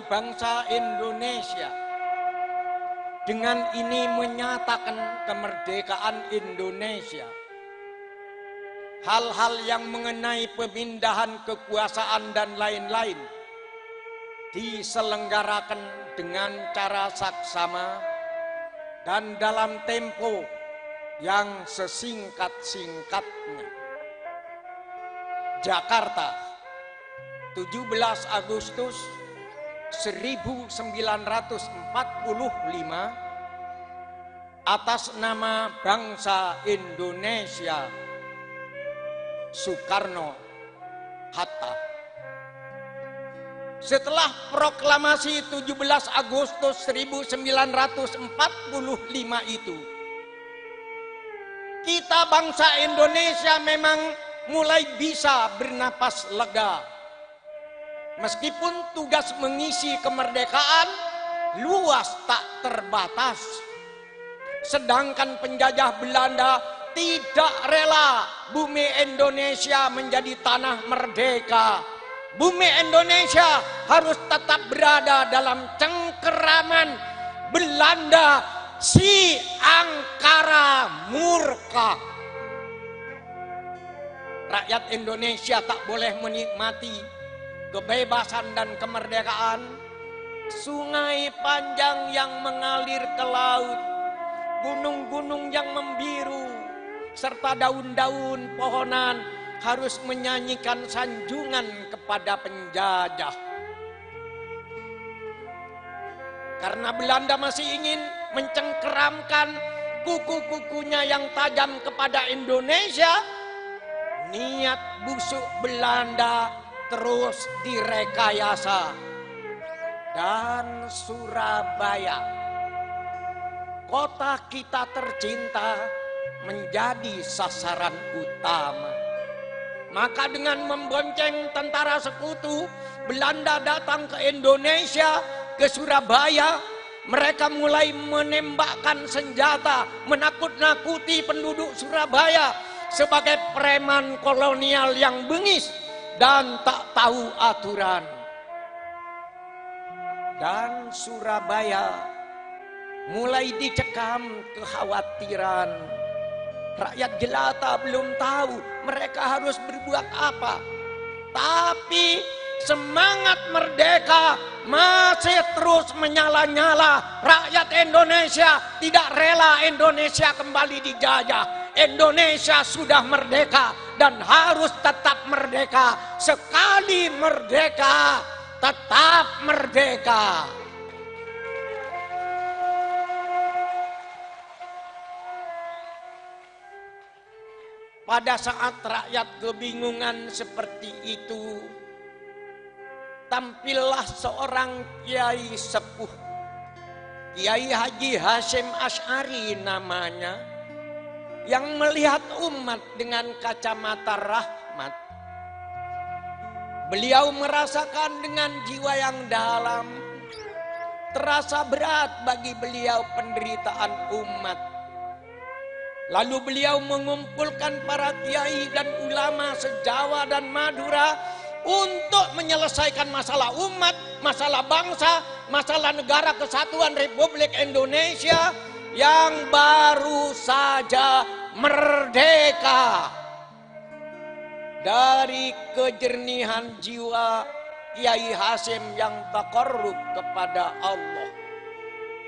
bangsa Indonesia. Dengan ini menyatakan kemerdekaan Indonesia. Hal-hal yang mengenai pemindahan kekuasaan dan lain-lain diselenggarakan dengan cara saksama dan dalam tempo yang sesingkat-singkatnya. Jakarta, 17 Agustus 1945, atas nama bangsa Indonesia, Soekarno-Hatta. Setelah proklamasi 17 Agustus 1945 itu, kita bangsa Indonesia memang mulai bisa bernapas lega. Meskipun tugas mengisi kemerdekaan luas tak terbatas, sedangkan penjajah Belanda tidak rela bumi Indonesia menjadi tanah merdeka. Bumi Indonesia harus tetap berada dalam cengkeraman Belanda si angkara murka. Rakyat Indonesia tak boleh menikmati kebebasan dan kemerdekaan. Sungai panjang yang mengalir ke laut, gunung-gunung yang membiru, serta daun-daun pohonan harus menyanyikan sanjungan kepada penjajah. Karena Belanda masih ingin mencengkeramkan kuku-kukunya yang tajam kepada Indonesia, niat busuk Belanda terus direkayasa. Dan Surabaya, kota kita tercinta, menjadi sasaran utama. Maka dengan membonceng tentara sekutu, Belanda datang ke Indonesia, ke Surabaya. Mereka mulai menembakkan senjata, menakut-nakuti penduduk Surabaya sebagai preman kolonial yang bengis dan tak tahu aturan. Dan Surabaya mulai dicekam kekhawatiran. Rakyat jelata belum tahu mereka harus berbuat apa. Tapi semangat merdeka masih terus menyala-nyala. Rakyat Indonesia tidak rela Indonesia kembali dijajah. Indonesia sudah merdeka dan harus tetap merdeka. Sekali merdeka, tetap merdeka. Pada saat rakyat kebingungan seperti itu, tampillah seorang kiai sepuh, Kiai Haji Hasyim Asy'ari namanya, yang melihat umat dengan kacamata rahmat. Beliau merasakan dengan jiwa yang dalam, terasa berat bagi beliau penderitaan umat. Lalu beliau mengumpulkan para kiai dan ulama se-Jawa dan Madura untuk menyelesaikan masalah umat, masalah bangsa, masalah negara kesatuan Republik Indonesia yang baru saja merdeka. Dari kejernihan jiwa Kiai Hasyim yang taqarrub kepada Allah,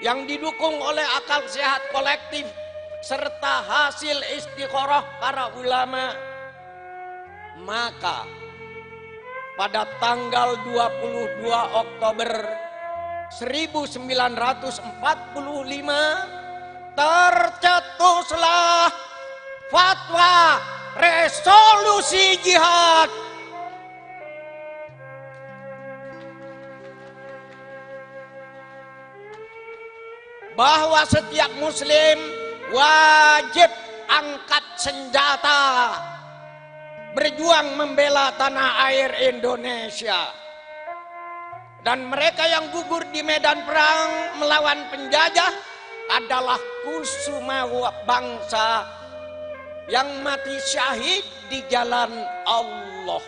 yang didukung oleh akal sehat kolektif serta hasil istikharah para ulama, maka pada tanggal 22 Oktober 1945 tercetuslah fatwa resolusi jihad. Bahwa setiap muslim wajib angkat senjata, berjuang membela tanah air Indonesia. Dan mereka yang gugur di medan perang melawan penjajah adalah kusuma bangsa yang mati syahid di jalan Allah.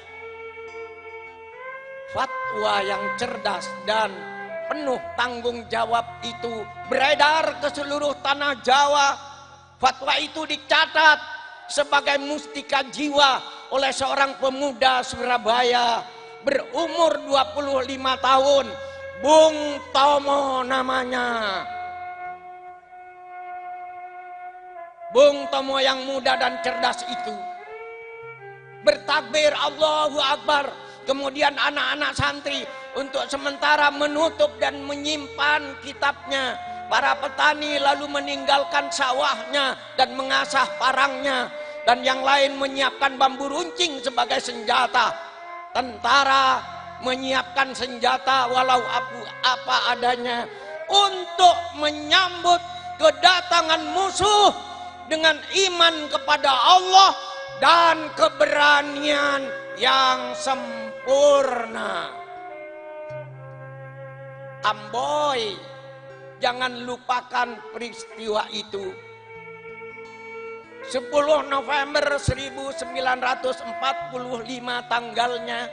Fatwa yang cerdas dan penuh tanggung jawab itu beredar ke seluruh tanah Jawa. Fatwa itu dicatat sebagai mustika jiwa oleh seorang pemuda Surabaya berumur 25 tahun, Bung Tomo namanya. Bung Tomo yang muda dan cerdas itu bertakbir Allahu Akbar. Kemudian anak-anak santri untuk sementara menutup dan menyimpan kitabnya. Para petani lalu meninggalkan sawahnya dan mengasah parangnya. Dan yang lain menyiapkan bambu runcing sebagai senjata. Tentara menyiapkan senjata walau apa adanya untuk menyambut kedatangan musuh dengan iman kepada Allah dan keberanian yang sempurna. Amboy, jangan lupakan peristiwa itu. 10 November 1945 tanggalnya,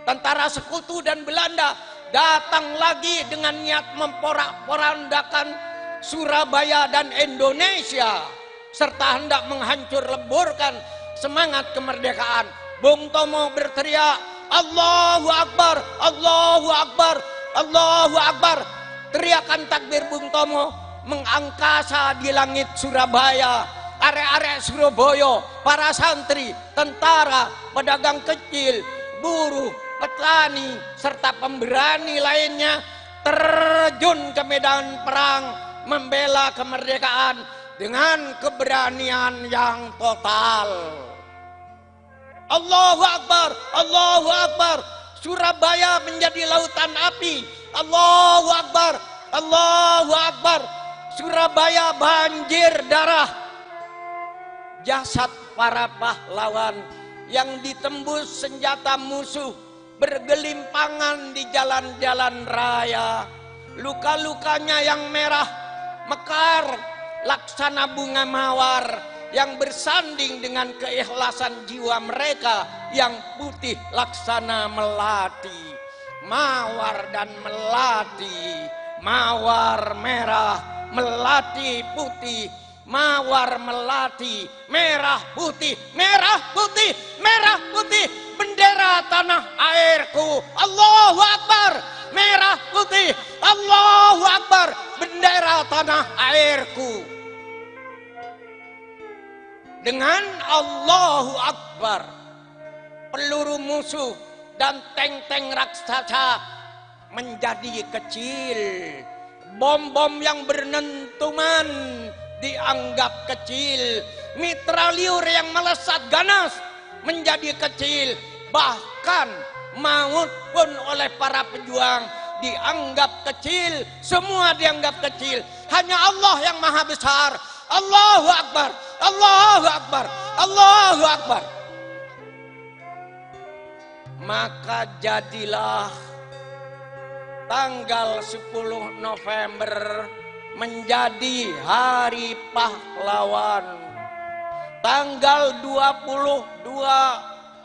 tentara sekutu dan Belanda datang lagi dengan niat memporak-porandakan Surabaya dan Indonesia, serta hendak menghancur leburkan semangat kemerdekaan. Bung Tomo berteriak, Allahu Akbar, Allahu Akbar, Allahu Akbar. Teriakan takbir Bung Tomo mengangkasa di langit Surabaya. Arek-arek Surabaya, para santri, tentara, pedagang kecil, buruh, petani, serta pemberani lainnya terjun ke medan perang membela kemerdekaan dengan keberanian yang total. Allahu Akbar, Allahu Akbar. Surabaya menjadi lautan api. Allahu Akbar, Allahu Akbar. Surabaya banjir darah. Jasad para pahlawan yang ditembus senjata musuh bergelimpangan di jalan-jalan raya. Luka-lukanya yang merah mekar laksana bunga mawar yang bersanding dengan keikhlasan jiwa mereka yang putih laksana melati. Mawar dan melati, mawar merah, melati putih, mawar melati, merah putih, merah putih, merah putih, bendera tanah airku. Allahu Akbar, merah putih, Allahu Akbar, bendera tanah airku. Dengan Allahu Akbar, peluru musuh dan tank-tank raksasa menjadi kecil. Bom-bom yang bernentuman dianggap kecil. Mitraliur yang melesat ganas menjadi kecil. Bahkan maut pun oleh para pejuang dianggap kecil. Semua dianggap kecil. Hanya Allah yang maha besar. Allahu Akbar, Allahu Akbar, Allahu Akbar. Maka jadilah tanggal 10 November menjadi Hari Pahlawan. Tanggal 22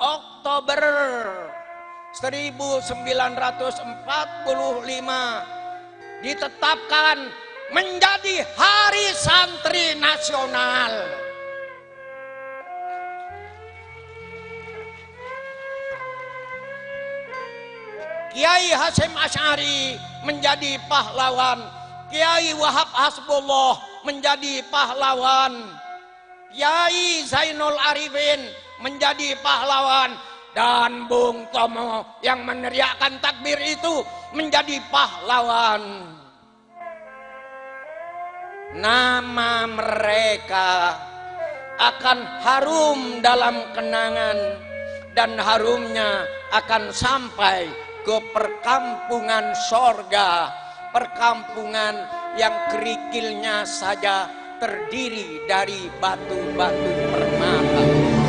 Oktober 1945 ditetapkan menjadi Hari Santri Nasional. Kiai Hasyim Asy'ari menjadi pahlawan, Kiai Wahab Hasbullah menjadi pahlawan, Kiai Zainul Arifin menjadi pahlawan, dan Bung Tomo yang meneriakkan takbir itu menjadi pahlawan. Nama mereka akan harum dalam kenangan dan harumnya akan sampai ke perkampungan sorga, perkampungan yang kerikilnya saja terdiri dari batu-batu permata.